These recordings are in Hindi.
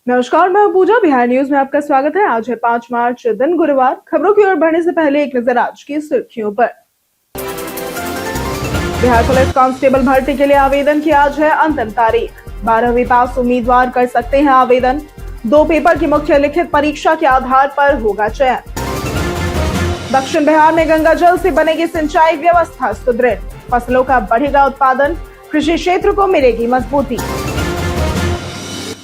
नमस्कार, मैं पूजा। बिहार न्यूज में आपका स्वागत है। आज है 5 मार्च, दिन गुरुवार। खबरों की ओर बढ़ने से पहले एक नजर आज की सुर्खियों पर। बिहार पुलिस कांस्टेबल भर्ती के लिए आवेदन की आज है अंतिम तारीख। 12वीं पास उम्मीदवार कर सकते हैं आवेदन। 2 पेपर की मुख्य लिखित परीक्षा के आधार पर होगा चयन। दक्षिण बिहार में गंगा जल से बनेगी सिंचाई व्यवस्था सुदृढ़। फसलों का बढ़ेगा उत्पादन, कृषि क्षेत्र को मिलेगी मजबूती।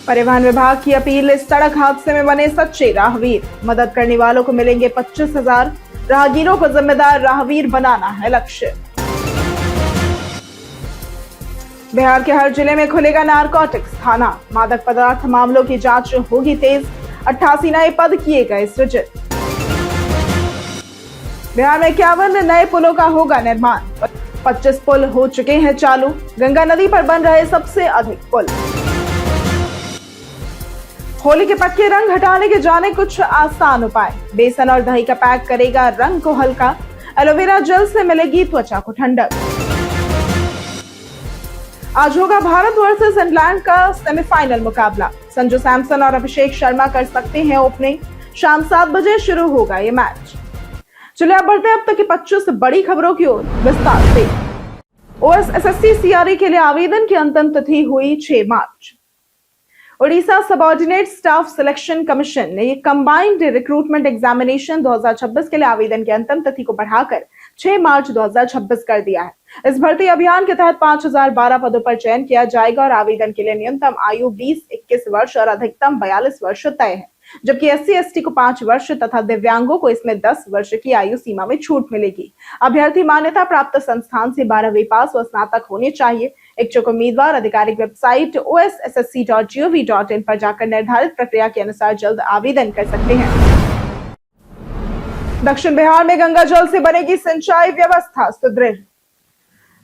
परिवहन विभाग की अपील, इस सड़क हादसे में बने सच्चे राहगीर। मदद करने वालों को मिलेंगे 25,000। राहगीरों को जिम्मेदार राहगीर बनाना है लक्ष्य। बिहार के हर जिले में खुलेगा नारकोटिक्स थाना। मादक पदार्थ मामलों की जांच होगी तेज। 88 नए पद किए गए सृजित। बिहार में 51 नए पुलों का होगा निर्माण। 25 पुल हो चुके हैं चालू। गंगा नदी पर बन रहे सबसे अधिक पुल। होली के पक्के रंग हटाने के जाने कुछ आसान उपाय। बेसन और दही का पैक करेगा रंग को हल्का। एलोवेरा जेल से मिलेगी त्वचा को ठंडक। आज होगा भारत वर्सेस इंग्लैंड का सेमीफाइनल मुकाबला। संजू सैमसन और अभिषेक शर्मा कर सकते हैं ओपनिंग। शाम 7 बजे शुरू होगा ये मैच। चलिए अब बढ़ते हैं अब तक की 25 बड़ी खबरों की ओर विस्तार से। ओएसएससी सीआरई के लिए आवेदन की अंतिम तिथि हुई 6 मार्च। Odisha subordinate staff selection commission ने कंबाइंड रिक्रूटमेंट एग्जामिनेशन 2026 के लिए आवेदन की अंतिम तिथि को बढ़ाकर 6 मार्च 2026 कर दिया है। इस भर्ती अभियान के तहत 5012 पदों पर चयन किया जाएगा और आवेदन के लिए न्यूनतम आयु 20-21 वर्ष और अधिकतम 42 वर्ष तय है, जबकि SC/ST को 5 वर्ष तथा दिव्यांगों को इसमें 10 वर्ष की आयु सीमा में छूट मिलेगी। अभ्यर्थी मान्यता प्राप्त संस्थान से 12वीं पास व स्नातक होने चाहिए। इच्छुक उम्मीदवार आधिकारिक वेबसाइट ossc.gov.in पर जाकर निर्धारित प्रक्रिया के अनुसार जल्द आवेदन कर सकते हैं। दक्षिण बिहार में गंगा जल से बनेगी सिंचाई व्यवस्था सुदृढ़।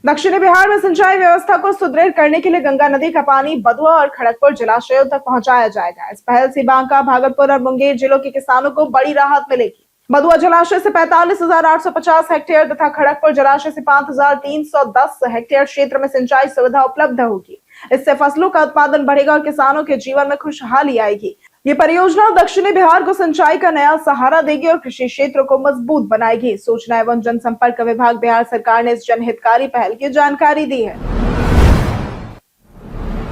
दक्षिणी बिहार में सिंचाई व्यवस्था को सुदृढ़ करने के लिए गंगा नदी का पानी बदुआ और खड़गपुर जलाशयों तक पहुंचाया जाएगा। इस पहल से बांका, भागलपुर और मुंगेर जिलों के किसानों को बड़ी राहत मिलेगी। बदुआ जलाशय से 45,850 हेक्टेयर तथा खड़गपुर जलाशय से 5,310 हेक्टेयर क्षेत्र में सिंचाई सुविधा उपलब्ध होगी। इससे फसलों का उत्पादन बढ़ेगा और किसानों के जीवन में खुशहाली आएगी। ये परियोजना दक्षिणी बिहार को सिंचाई का नया सहारा देगी और कृषि क्षेत्र को मजबूत बनाएगी। सूचना एवं जनसंपर्क विभाग बिहार सरकार ने इस जनहितकारी पहल की जानकारी दी है।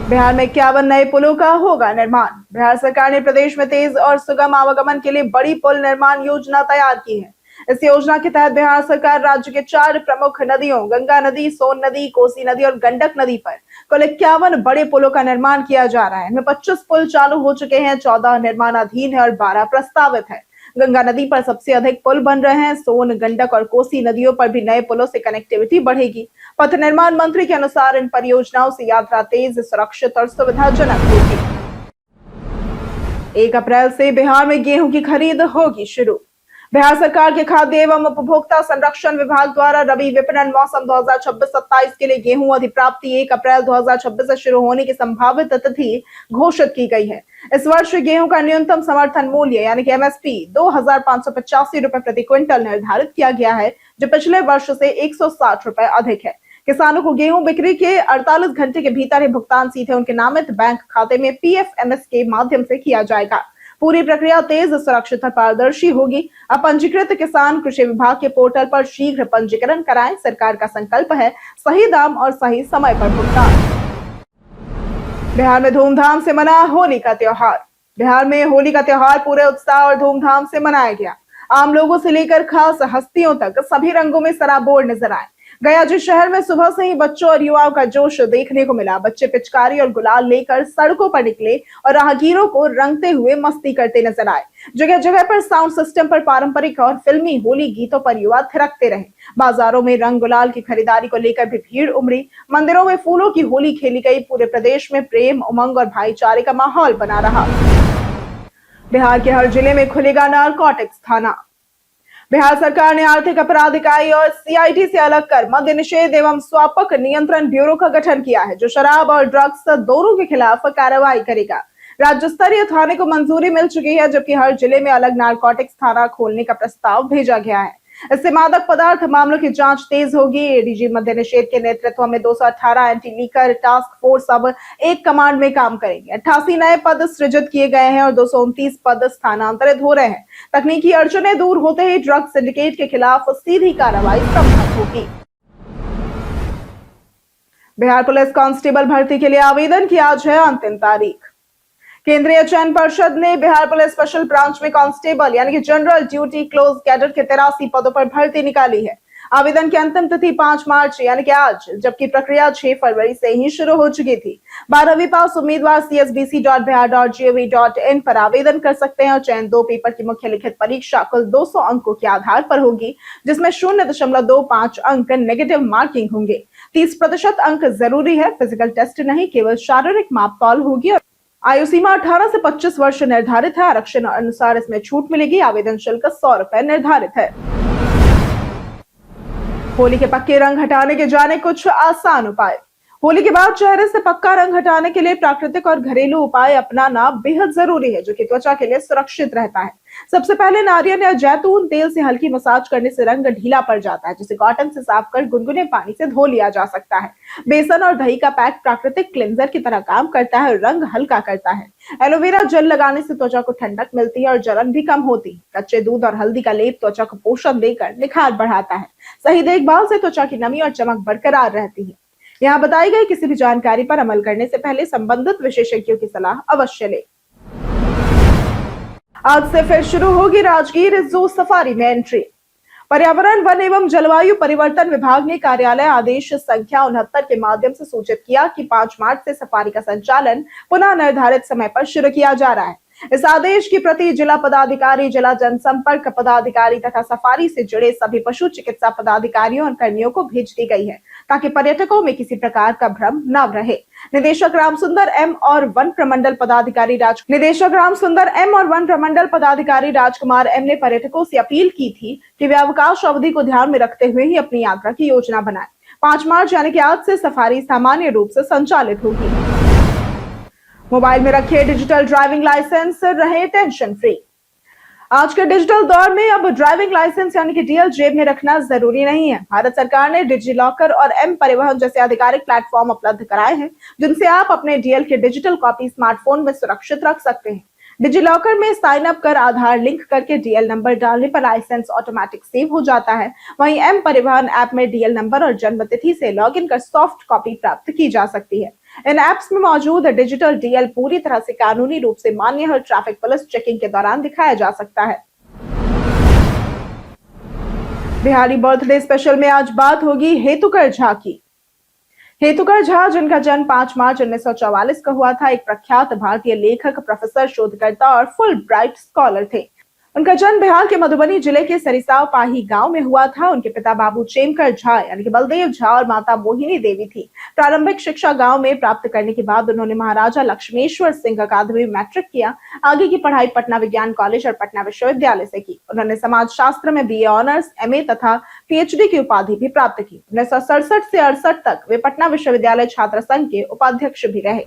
बिहार में 51 नए पुलों का होगा निर्माण। बिहार सरकार ने प्रदेश में तेज और सुगम आवागमन के लिए बड़ी पुल निर्माण योजना तैयार की है। इस योजना के तहत बिहार सरकार राज्य के 4 प्रमुख नदियों गंगा नदी, सोन नदी, कोसी नदी और गंडक नदी पर कुल 51 बड़े पुलों का निर्माण किया जा रहा है। इनमें 25 पुल चालू हो चुके हैं, 14 निर्माणाधीन है और 12 प्रस्तावित है। गंगा नदी पर सबसे अधिक पुल बन रहे हैं। सोन, गंडक और कोसी नदियों पर भी नए पुलों से कनेक्टिविटी बढ़ेगी। पथ निर्माण मंत्री के अनुसार इन परियोजनाओं से यात्रा तेज, सुरक्षित और सुविधाजनक होगी। 1 अप्रैल से बिहार में गेहूं की खरीद होगी शुरू। बिहार सरकार के खाद्य एवं उपभोक्ता संरक्षण विभाग द्वारा रबी विपणन मौसम 2026-27 के लिए गेहूं अधिप्राप्ति 1 अप्रैल 2026 से शुरू होने की संभावित तिथि घोषित की गई है। इस वर्ष गेहूं का न्यूनतम समर्थन मूल्य यानी कि MSP 2,585 रुपए प्रति क्विंटल निर्धारित किया गया है, जो पिछले वर्ष से 160 रुपए अधिक है। किसानों को गेहूं बिक्री के 48 घंटे के भीतर ही भुगतान सीधे उनके नामित बैंक खाते में PFMS के माध्यम से किया जाएगा। पूरी प्रक्रिया तेज, सुरक्षित और पारदर्शी होगी। अपंजीकृत किसान कृषि विभाग के पोर्टल पर शीघ्र पंजीकरण कराएं। सरकार का संकल्प है सही दाम और सही समय पर भुगतान। बिहार में धूमधाम से मना होली का त्योहार। बिहार में होली का त्योहार पूरे उत्साह और धूमधाम से मनाया गया। आम लोगों से लेकर खास हस्तियों तक सभी रंगों में सराबोर नजर आए। गया जिस शहर में सुबह से ही बच्चों और युवाओं का जोश देखने को मिला। बच्चे पिचकारी और गुलाल लेकर सड़कों पर निकले और राहगीरों को रंगते हुए मस्ती करते नजर आए। जगह जगह पर साउंड सिस्टम पर पारंपरिक और फिल्मी होली गीतों पर युवा थिरकते रहे। बाजारों में रंग गुलाल की खरीदारी को लेकर भी भीड़ उमड़ी। मंदिरों में फूलों की होली खेली गई। पूरे प्रदेश में प्रेम, उमंग और भाईचारे का माहौल बना रहा। बिहार के हर जिले में खुलेगा नारकोटिक्स थाना। बिहार सरकार ने आर्थिक अपराध इकाई और CID से अलग कर मद्य निषेध एवं स्वापक नियंत्रण ब्यूरो का गठन किया है, जो शराब और ड्रग्स दोनों के खिलाफ कार्रवाई करेगा। राज्य स्तरीय थाने को मंजूरी मिल चुकी है, जबकि हर जिले में अलग नारकोटिक्स थाना खोलने का प्रस्ताव भेजा गया है। इससे मादक पदार्थ मामलों की जांच तेज होगी। एडीजी मद्य निषेध के नेतृत्व में 218 एंटी लीकर टास्क फोर्स अब एक कमांड में काम करेंगे। 88 नए पद सृजित किए गए हैं और 229 पद स्थानांतरित हो रहे हैं। तकनीकी अड़चने दूर होते ही ड्रग सिंडिकेट के खिलाफ सीधी कार्रवाई संभव होगी। बिहार पुलिस कांस्टेबल भर्ती के लिए आवेदन की आज है अंतिम तारीख। केंद्रीय चयन परिषद ने बिहार पुलिस स्पेशल ब्रांच में कांस्टेबल यानी कि जनरल ड्यूटी क्लोज कैडर के 83 पदों पर भर्ती निकाली है। आवेदन की अंतिम तिथि 5 मार्च यानी कि आज, जबकि प्रक्रिया 6 फरवरी से ही शुरू हो चुकी थी। 12वीं पास उम्मीदवार csbc.bihar.gov.in पर आवेदन कर सकते हैं और चयन 2 पेपर की मुख्य लिखित परीक्षा कुल 200 अंकों के आधार पर होगी, जिसमें 0.25 अंक नेगेटिव मार्किंग होंगे। 30% अंक जरूरी है। फिजिकल टेस्ट नहीं, केवल शारीरिक मापतौल होगी। आयु सीमा 18 से 25 वर्ष निर्धारित है। आरक्षण अनुसार इसमें छूट मिलेगी। आवेदन शुल्क 100 रुपए निर्धारित है। होली के पक्के रंग हटाने के जाने कुछ आसान उपाय। होली के बाद चेहरे से पक्का रंग हटाने के लिए प्राकृतिक और घरेलू उपाय अपनाना बेहद जरूरी है, जो कि त्वचा के लिए सुरक्षित रहता है। सबसे पहले नारियल या जैतून तेल से हल्की मसाज करने से रंग ढीला पड़ जाता है, जिसे कॉटन से साफ कर गुनगुने पानी से धो लिया जा सकता है। बेसन और दही का पैक प्राकृतिक क्लिंजर की तरह काम करता है और रंग हल्का करता है। एलोवेरा जेल लगाने से त्वचा को ठंडक मिलती है और जलन भी कम होती है। कच्चे दूध और हल्दी का लेप त्वचा को पोषण देकर निखार बढ़ाता है। सही देखभाल से त्वचा की नमी और चमक बरकरार रहती है। यहाँ बताई गई किसी भी जानकारी पर अमल करने से पहले संबंधित विशेषज्ञों की सलाह अवश्य लें। आज से फिर शुरू होगी राजगीर जू सफारी में एंट्री। पर्यावरण, वन एवं जलवायु परिवर्तन विभाग ने कार्यालय आदेश संख्या 69 के माध्यम से सूचित किया कि 5 मार्च से सफारी का संचालन पुनः निर्धारित समय पर शुरू किया जा रहा है। इस आदेश की प्रति जिला पदाधिकारी, जिला जनसंपर्क पदाधिकारी तथा सफारी से जुड़े सभी पशु चिकित्सा पदाधिकारियों और कर्मियों को भेज दी गई है, ताकि पर्यटकों में किसी प्रकार का भ्रम न रहे। निदेशक राम सुंदर एम और वन प्रमंडल पदाधिकारी राजकुमार एम ने पर्यटकों से अपील की थी कि वे अवकाश अवधि को ध्यान में रखते हुए ही अपनी यात्रा की योजना बनाएं। 5 मार्च यानी कि आज से सफारी सामान्य रूप से संचालित होगी। मोबाइल में रखिए डिजिटल ड्राइविंग लाइसेंस, रहे टेंशन फ्री। आज के डिजिटल दौर में अब ड्राइविंग लाइसेंस यानी कि डीएल जेब में रखना जरूरी नहीं है। भारत सरकार ने डिजी लॉकर और एम परिवहन जैसे आधिकारिक प्लेटफॉर्म उपलब्ध कराए हैं, जिनसे आप अपने डीएल की डिजिटल कॉपी स्मार्टफोन में सुरक्षित रख सकते हैं। डिजी लॉकर में साइन अप कर आधार लिंक करके डीएल नंबर डालने पर लाइसेंस ऑटोमेटिक सेव हो जाता है। वहीं एम परिवहन ऐप में डीएल नंबर और जन्म तिथि से लॉगिन कर सॉफ्ट कॉपी प्राप्त की जा सकती है। इन ऐप्स में मौजूद डिजिटल डीएल पूरी तरह से कानूनी रूप से मान्य है और ट्रैफिक पुलिस चेकिंग के दौरान दिखाया जा सकता है। बिहारी बर्थडे स्पेशल में आज बात होगी हेतुकर झा की। हेतुकर झा, जिनका जन्म 5 मार्च 1944 को हुआ था, एक प्रख्यात भारतीय लेखक, प्रोफेसर, शोधकर्ता और फुल ब्राइट स्कॉलर थे। उनका जन्म बिहार के मधुबनी जिले के सरिसाव पाही गांव में हुआ था। उनके पिता बाबू चेमकर झा यानी कि बलदेव झा और माता मोहिनी देवी थी। प्रारंभिक शिक्षा गांव में प्राप्त करने के बाद उन्होंने महाराजा लक्ष्मेश्वर सिंह अकादमी में मैट्रिक किया। आगे की पढ़ाई पटना विज्ञान कॉलेज और पटना विश्वविद्यालय से की। उन्होंने समाज शास्त्र में बीए ऑनर्स, एमए तथा पीएचडी की उपाधि भी प्राप्त की। 1967 से 68 तक वे पटना विश्वविद्यालय छात्र संघ के उपाध्यक्ष भी रहे।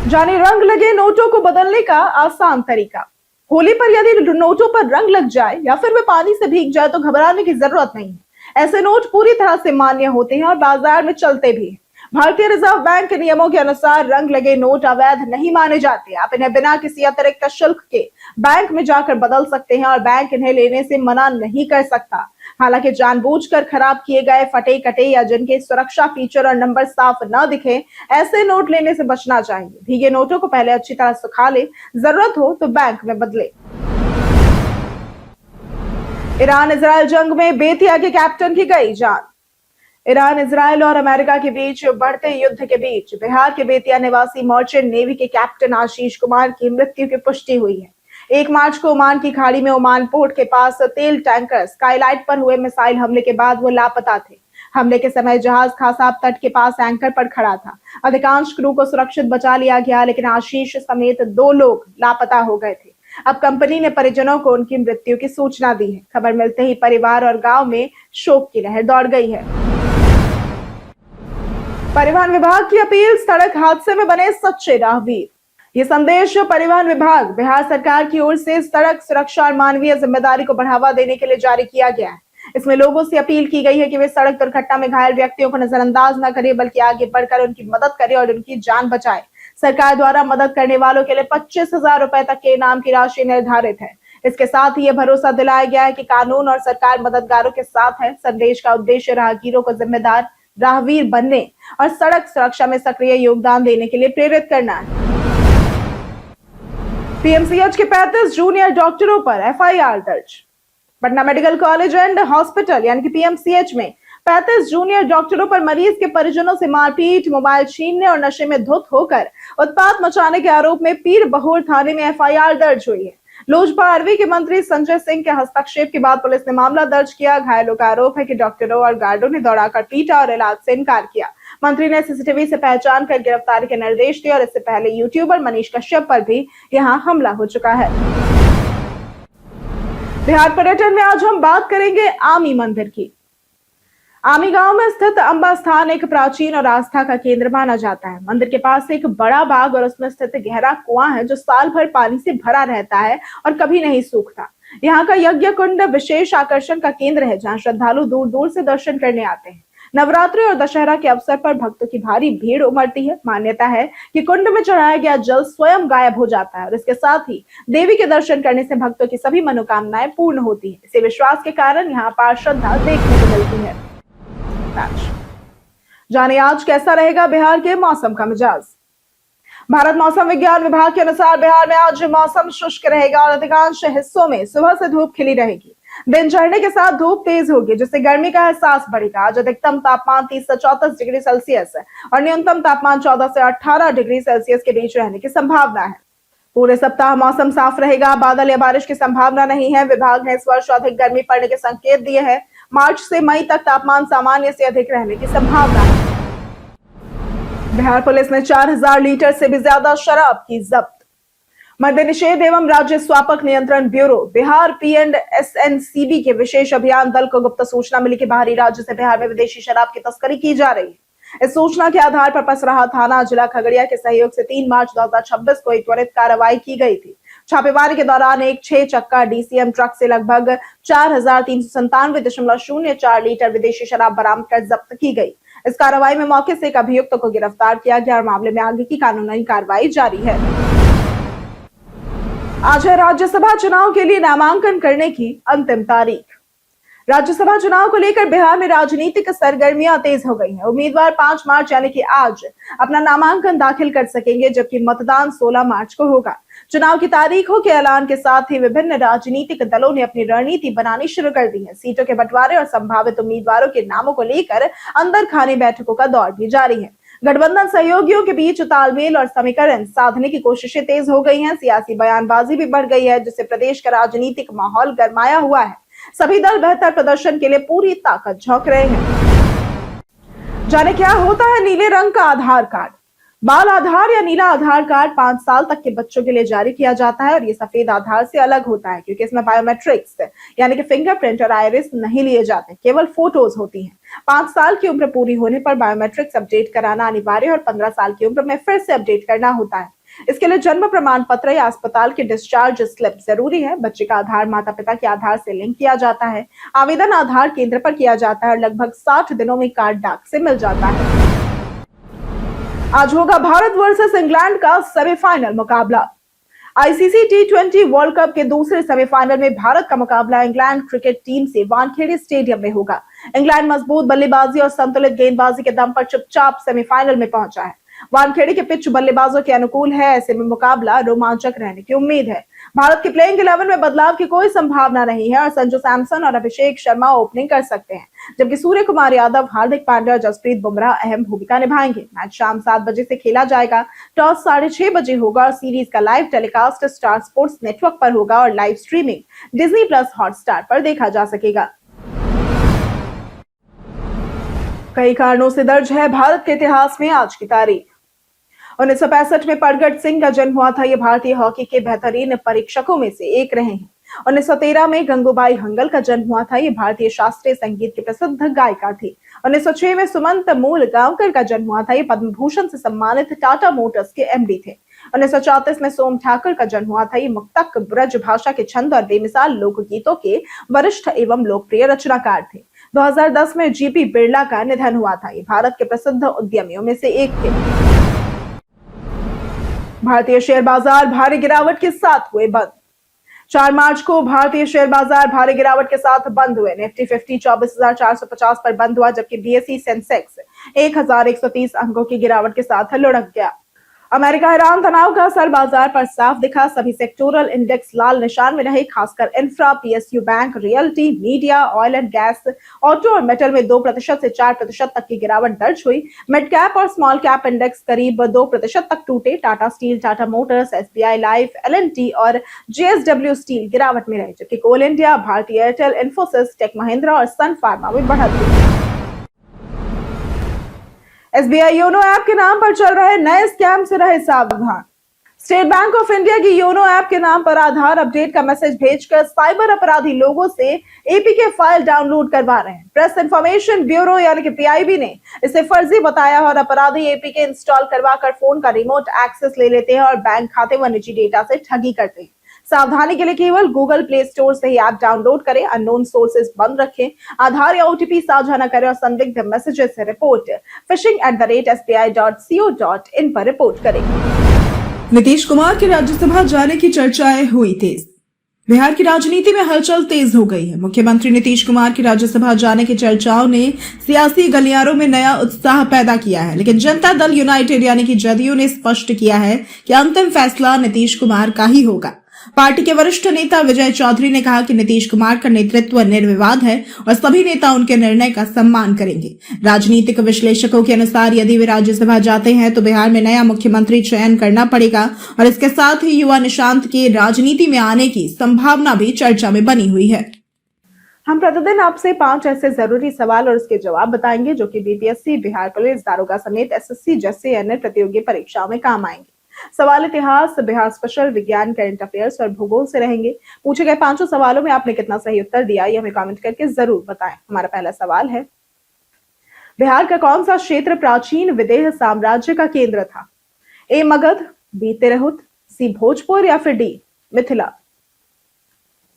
जाने रंग लगे नोटों को बदलने का आसान तरीका। होली पर यदि नोटों पर रंग लग जाए या फिर वे पानी से भीग जाए तो घबराने की जरूरत नहीं है। ऐसे नोट पूरी तरह से मान्य होते हैं और बाजार में चलते भी हैं। भारतीय रिजर्व बैंक के नियमों के अनुसार रंग लगे नोट अवैध नहीं माने जाते। आप इन्हें बिना किसी अतिरिक्त शुल्क के बैंक में जाकर बदल सकते हैं और बैंक इन्हें लेने से मना नहीं कर सकता। हालांकि जानबूझकर खराब किए गए, फटे कटे या जिनके सुरक्षा फीचर और नंबर साफ न दिखे, ऐसे नोट लेने से बचना चाहिए। भीगे नोटों को पहले अच्छी तरह सुखा ले, जरूरत हो तो बैंक में बदले। ईरान इजराइल जंग में बेतिया के कैप्टन की गई जान। ईरान, इजराइल और अमेरिका के बीच बढ़ते युद्ध के बीच बिहार के बेतिया निवासी मर्चेंट नेवी के कैप्टन आशीष कुमार की मृत्यु की पुष्टि हुई है। 1 मार्च को ओमान की खाड़ी में ओमान पोर्ट के पास तेल टैंकर स्काईलाइट पर हुए मिसाइल हमले के बाद वो लापता थे। हमले के समय जहाज खासाब तट के पास एंकर पर खड़ा था। अधिकांश क्रू को सुरक्षित बचा लिया गया, लेकिन आशीष समेत 2 लोग लापता हो गए थे। अब कंपनी ने परिजनों को उनकी मृत्यु की सूचना दी है। खबर मिलते ही परिवार और गांव में शोक की लहर दौड़ गई है। परिवहन विभाग की अपील, सड़क हादसे में बने सच्चे राहगीर। ये संदेश परिवहन विभाग बिहार सरकार की ओर से सड़क सुरक्षा और मानवीय जिम्मेदारी को बढ़ावा देने के लिए जारी किया गया है। इसमें लोगों से अपील की गई है कि वे सड़क दुर्घटना में घायल व्यक्तियों को नजरअंदाज न करें, बल्कि आगे बढ़कर उनकी मदद करें और उनकी जान बचाएं। सरकार द्वारा मदद करने वालों के लिए 25,000 रुपए तक के इनाम की राशि निर्धारित है। इसके साथ ही ये भरोसा दिलाया गया है कि कानून और सरकार मददगारों के साथ है। संदेश का उद्देश्य राहगीरों को जिम्मेदार राहगीर बनने और सड़क सुरक्षा में सक्रिय योगदान देने के लिए प्रेरित करना है। पीएमसीएच के 35 जूनियर डॉक्टरों पर एफआईआर दर्ज। Patna medical college and hospital यानी कि पीएमसीएच में 35 जूनियर डॉक्टरों पर मरीज के परिजनों से मारपीट, मोबाइल छीनने और नशे में धुत होकर उत्पात मचाने के आरोप में पीर बहोर थाने में एफआईआर दर्ज हुई है। लोजपा आरवी के मंत्री संजय सिंह के हस्तक्षेप के बाद पुलिस ने मामला दर्ज किया। घायलों का आरोप है कि डॉक्टरों और गार्डों ने दौड़ाकर पीटा और इलाज से इनकार किया। मंत्री ने सीसीटीवी से पहचान कर गिरफ्तारी के निर्देश दिए और इससे पहले यूट्यूबर मनीष कश्यप पर भी यहां हमला हो चुका है। बिहार पर्यटन में आज हम बात करेंगे आमी मंदिर की। आमी गांव में स्थित अंबा स्थान एक प्राचीन और आस्था का केंद्र माना जाता है। मंदिर के पास एक बड़ा बाग और उसमें स्थित गहरा कुआं है जो साल भर पानी से भरा रहता है और कभी नहीं सूखता। यहाँ का यज्ञ कुंड विशेष आकर्षण का केंद्र है, जहाँ श्रद्धालु दूर दूर से दर्शन करने आते हैं। नवरात्रि और दशहरा के अवसर पर भक्तों की भारी भीड़ उमड़ती है। मान्यता है कि कुंड में चढ़ाया गया जल स्वयं गायब हो जाता है और इसके साथ ही देवी के दर्शन करने से भक्तों की सभी मनोकामनाएं पूर्ण होती है। इसी विश्वास के कारण यहाँ अपार श्रद्धा देखने को मिलती है। जाने आज कैसा रहेगा बिहार के मौसम का मिजाज। भारत मौसम विज्ञान विभाग के अनुसार बिहार में आज मौसम शुष्क रहेगा और अधिकांश हिस्सों में सुबह से धूप खिली रहेगी। दिन चढ़ने के साथ धूप तेज होगी, जिससे गर्मी का एहसास बढ़ेगा। आज अधिकतम तापमान 30 से 34 डिग्री सेल्सियस और न्यूनतम तापमान 14 से 18 डिग्री सेल्सियस के बीच रहने की संभावना है। पूरे सप्ताह मौसम साफ रहेगा, बादल या बारिश की संभावना नहीं है। विभाग ने इस वर्ष अधिक गर्मी पड़ने के संकेत दिए हैं। मार्च से मई तक तापमान सामान्य से अधिक रहने की संभावना है। बिहार पुलिस ने 4000 लीटर से भी ज्यादा शराब की जब्त। मद्य निषेध एवं राज्य स्वापक नियंत्रण ब्यूरो बिहार PNSNCB के विशेष अभियान दल को गुप्त सूचना मिली कि बाहरी राज्य से बिहार में विदेशी शराब की तस्करी की जा रही है। इस सूचना के आधार पर पसराहा थाना जिला खगड़िया के सहयोग से 3 मार्च 2026 को एक त्वरित कार्रवाई की गई थी। छापेमारी के दौरान एक 6 चक्का DCM ट्रक से लगभग 4397.04 लीटर विदेशी शराब बरामद कर जब्त की गई। इस कार्रवाई में मौके से एक अभियुक्त को गिरफ्तार किया गया और मामले में आगे की कानूनी कार्रवाई जारी है। आज है राज्यसभा चुनाव के लिए नामांकन करने की अंतिम तारीख। राज्यसभा चुनाव को लेकर बिहार में राजनीतिक सरगर्मियां तेज हो गई हैं। उम्मीदवार 5 मार्च यानी कि आज अपना नामांकन दाखिल कर सकेंगे, जबकि मतदान 16 मार्च को होगा। चुनाव की तारीखों के ऐलान के साथ ही विभिन्न राजनीतिक दलों ने अपनी रणनीति बनानी शुरू कर दी है। सीटों के बंटवारे और संभावित उम्मीदवारों के नामों को लेकर अंदर खाने बैठकों का दौर भी जारी है। गठबंधन सहयोगियों के बीच तालमेल और समीकरण साधने की कोशिशें तेज हो गई हैं। सियासी बयानबाजी भी बढ़ गई है, जिससे प्रदेश का राजनीतिक माहौल गरमाया हुआ है। सभी दल बेहतर प्रदर्शन के लिए पूरी ताकत झोंक रहे हैं। जाने क्या होता है नीले रंग का आधार कार्ड। बाल आधार या नीला आधार कार्ड 5 साल तक के बच्चों के लिए जारी किया जाता है और ये सफेद आधार से अलग होता है, क्योंकि इसमें बायोमेट्रिक्स यानी कि फिंगरप्रिंट और आइरिस नहीं लिए जाते, केवल फोटोज होती हैं। 5 साल की उम्र पूरी होने पर बायोमेट्रिक्स अपडेट कराना अनिवार्य और 15 साल की उम्र में फिर से अपडेट करना होता है। इसके लिए जन्म प्रमाण पत्र या अस्पताल की डिस्चार्ज स्लिप जरूरी है। बच्चे का आधार माता पिता के आधार से लिंक किया जाता है। आवेदन आधार केंद्र पर किया जाता है और लगभग 60 दिनों में कार्ड डाक से मिल जाता है। आज होगा भारत वर्सेस इंग्लैंड का सेमीफाइनल मुकाबला। आईसीसी T20 वर्ल्ड कप के दूसरे सेमीफाइनल में भारत का मुकाबला इंग्लैंड क्रिकेट टीम से वानखेड़े स्टेडियम में होगा। इंग्लैंड मजबूत बल्लेबाजी और संतुलित गेंदबाजी के दम पर चुपचाप सेमीफाइनल में पहुंचा है। वानखेड़े के पिच बल्लेबाजों के अनुकूल है, ऐसे में मुकाबला रोमांचक रहने की उम्मीद है। भारत के प्लेइंग 11 में बदलाव की कोई संभावना नहीं है और संजू सैमसन और अभिषेक शर्मा ओपनिंग कर सकते हैं, जबकि सूर्य कुमार यादव, हार्दिक पांड्या और जसप्रीत बुमराह अहम भूमिका निभाएंगे। मैच शाम 7 बजे से खेला जाएगा। टॉस 6:30 बजे होगा और सीरीज का live telecast star sports network पर होगा और लाइव स्ट्रीमिंग Disney+ हॉटस्टार पर देखा जा सकेगा। कई कारणों से दर्ज है भारत के इतिहास में आज की तारीख। 1965 में परगट सिंह का जन्म हुआ था। ये भारतीय हॉकी के बेहतरीन परीक्षकों में से एक रहे हैं। 1913 में गंगूबाई हंगल का जन्म हुआ था। ये भारतीय शास्त्रीय संगीत की प्रसिद्ध गायिका थी। 1906 में सुमंत मूल गांवकर का जन्म हुआ था। ये पद्म भूषण से सम्मानित टाटा मोटर्स के MD थे। 1934 में सोम ठाकुर का जन्म हुआ था। ये मुक्तक ब्रज भाषा के छंद और बेमिसाल लोकगीतों के वरिष्ठ एवं लोकप्रिय रचनाकार थे। 2010 में जीपी बिरला का निधन हुआ था। ये भारत के प्रसिद्ध उद्यमियों में से एक थे। भारतीय शेयर बाजार भारी गिरावट के साथ हुए बंद। 4 मार्च को भारतीय शेयर बाजार भारी गिरावट के साथ बंद हुए। निफ्टी 50 24,450 पर बंद हुआ, जबकि बीएसई सेंसेक्स 1,130 अंकों की गिरावट के साथ लुढ़क गया। अमेरिका हैरान, तनाव का असर बाजार पर साफ दिखा। सभी सेक्टोरल इंडेक्स लाल निशान में रहे, खासकर infra, PSU bank, realty, media, oil and gas, auto और मेटल में 2% से 4% तक की गिरावट दर्ज हुई। मिड कैप और स्मॉल कैप इंडेक्स करीब 2% तक टूटे। Tata steel, Tata motors, SBI life, L and T और जेएसडब्ल्यू स्टील गिरावट में रहे, जबकि coal India, Bharti Airtel, Infosys, tech Mahindra और सन फार्मा में बढ़त हुई। एसबीआई योनो ऐप के नाम पर चल रहे नए स्कैम से रहे सावधान। स्टेट बैंक ऑफ इंडिया की योनो ऐप के नाम पर आधार अपडेट का मैसेज भेजकर साइबर अपराधी लोगों से एपीके फाइल डाउनलोड करवा रहे हैं। प्रेस इंफॉर्मेशन ब्यूरो यानी कि पीआईबी ने इसे फर्जी बताया और अपराधी एपीके इंस्टॉल करवाकर फोन का रिमोट एक्सेस ले लेते हैं और बैंक खाते व निजी डेटा से ठगी करते हैं। सावधानी के लिए केवल गूगल प्ले स्टोर से ही ऐप डाउनलोड करें, अननोन सोर्सेज बंद रखें, आधार या ओटीपी साझा न करें और संदिग्ध मैसेजेस से रिपोर्ट phishing@sbi.co.in पर रिपोर्ट करें। नीतीश कुमार के राज्यसभा जाने की चर्चाएं हुई तेज। बिहार की राजनीति में हलचल तेज हो गई है। मुख्यमंत्री नीतीश कुमार की राज्यसभा जाने की चर्चाओं ने सियासी गलियारों में नया उत्साह पैदा किया है, लेकिन जनता दल यूनाइटेड यानी कि जदयू ने स्पष्ट किया है कि अंतिम फैसला नीतीश कुमार का ही होगा। पार्टी के वरिष्ठ नेता विजय चौधरी ने कहा कि नीतीश कुमार का नेतृत्व निर्विवाद है और सभी नेता उनके निर्णय का सम्मान करेंगे। राजनीतिक विश्लेषकों के अनुसार यदि वे राज्यसभा जाते हैं तो बिहार में नया मुख्यमंत्री चयन करना पड़ेगा और इसके साथ ही युवा निशांत के राजनीति में आने की संभावना भी चर्चा में बनी हुई है। हम प्रतिदिन आपसे 5 ऐसे जरूरी सवाल और उसके जवाब बताएंगे जो कि बीपीएससी, बिहार पुलिस, दारोगा समेत एसएससी जैसे अन्य प्रतियोगी परीक्षाओं में काम आएंगे। सवाल इतिहास, बिहार स्पेशल, विज्ञान, करंट अफेयर्स और भूगोल से रहेंगे। पूछे गए 5 सवालों में आपने कितना सही उत्तर दिया ये हमें कमेंट करके जरूर बताएं। हमारा पहला सवाल है, बिहार का कौन सा क्षेत्र प्राचीन विदेह साम्राज्य का केंद्र था? ए मगध, बी तिरहुत, सी भोजपुर या फिर डी मिथिला?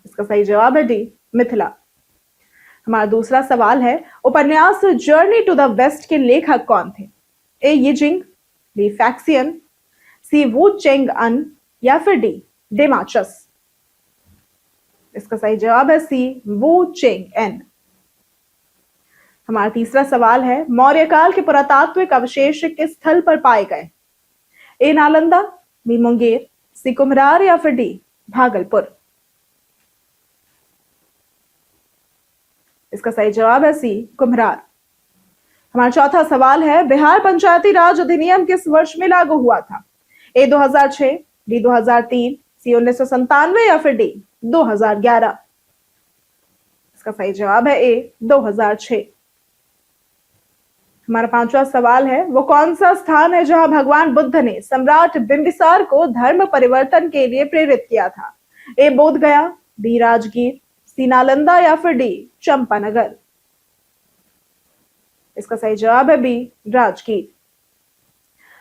इसका सही जवाब है डी मिथिला। हमारा दूसरा सवाल है, उपन्यास जर्नी टू द वेस्ट के लेखक कौन थे? ए यिजिंग, बी फैक्सियन, सी वू चेंग अन या फिर डी डेमाचस? इसका सही जवाब है सी वू चेंग एन। हमारा तीसरा सवाल है, मौर्य काल के पुरातात्विक अवशेष किस स्थल पर पाए गए? ए नालंदा, बी मुंगेर, सी कुम्हरार या फिर डी भागलपुर? इसका सही जवाब है सी कुम्हरार। हमारा चौथा सवाल है, बिहार पंचायती राज अधिनियम किस वर्ष में लागू हुआ था? ए 2006, डी 2003, सी 1997 या फिर डी 2011? इसका सही जवाब है ए 2006। हमारा पांचवा सवाल है, वो कौन सा स्थान है जहां भगवान बुद्ध ने सम्राट बिंबिसार को धर्म परिवर्तन के लिए प्रेरित किया था? ए बोध गया, बी राजगीर, सी नालंदा या फिर डी चंपानगर? इसका सही जवाब है बी राजगीर।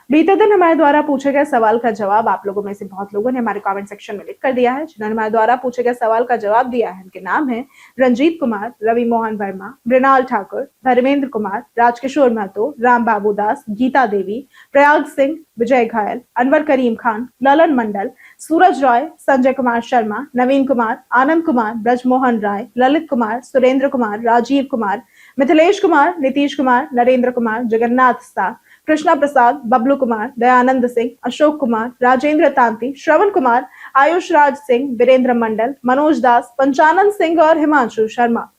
बीते दिन हमारे द्वारा पूछे गए सवाल का जवाब आप लोगों में से बहुत लोगों ने हमारे कमेंट सेक्शन में लिख कर दिया है। जिन्होंने हमारे द्वारा पूछे गए सवाल का जवाब दिया है उनके नाम है रंजीत कुमार, रवि मोहन वर्मा, मृणाल ठाकुर, धर्मेंद्र कुमार, राजकिशोर महतो, राम बाबू दास, गीता देवी, प्रयाग सिंह, विजय घायल, अनवर करीम खान, ललन मंडल, सूरज रॉय, संजय कुमार शर्मा, नवीन कुमार, आनंद कुमार, ब्रजमोहन राय, ललित कुमार, सुरेंद्र कुमार, राजीव कुमार, मिथिलेश कुमार, नीतीश कुमार, नरेंद्र कुमार, जगन्नाथ शाह, कृष्णा प्रसाद, बबलू कुमार, दयानंद सिंह, अशोक कुमार, राजेंद्र तांती, श्रवण कुमार, आयुष राज सिंह, वीरेंद्र मंडल, मनोज दास, पंचानन सिंह और हिमांशु शर्मा।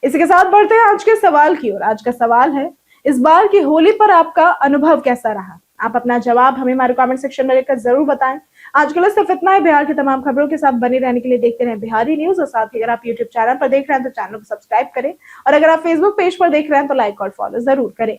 इसी के साथ बढ़ते हैं आज के सवाल की ओर। आज का सवाल है, इस बार की होली पर आपका अनुभव कैसा रहा? आप अपना जवाब हमें हमारे कमेंट सेक्शन में लिखकर जरूर बताएं। आज के लिए सिर्फ इतना है। बिहार की तमाम खबरों के साथ बने रहने के लिए देखते रहें बिहारी न्यूज और साथ ही अगर आप यूट्यूब चैनल पर देख रहे हैं तो चैनल को सब्सक्राइब करें और अगर आप फेसबुक पेज पर देख रहे हैं तो लाइक और फॉलो जरूर करें।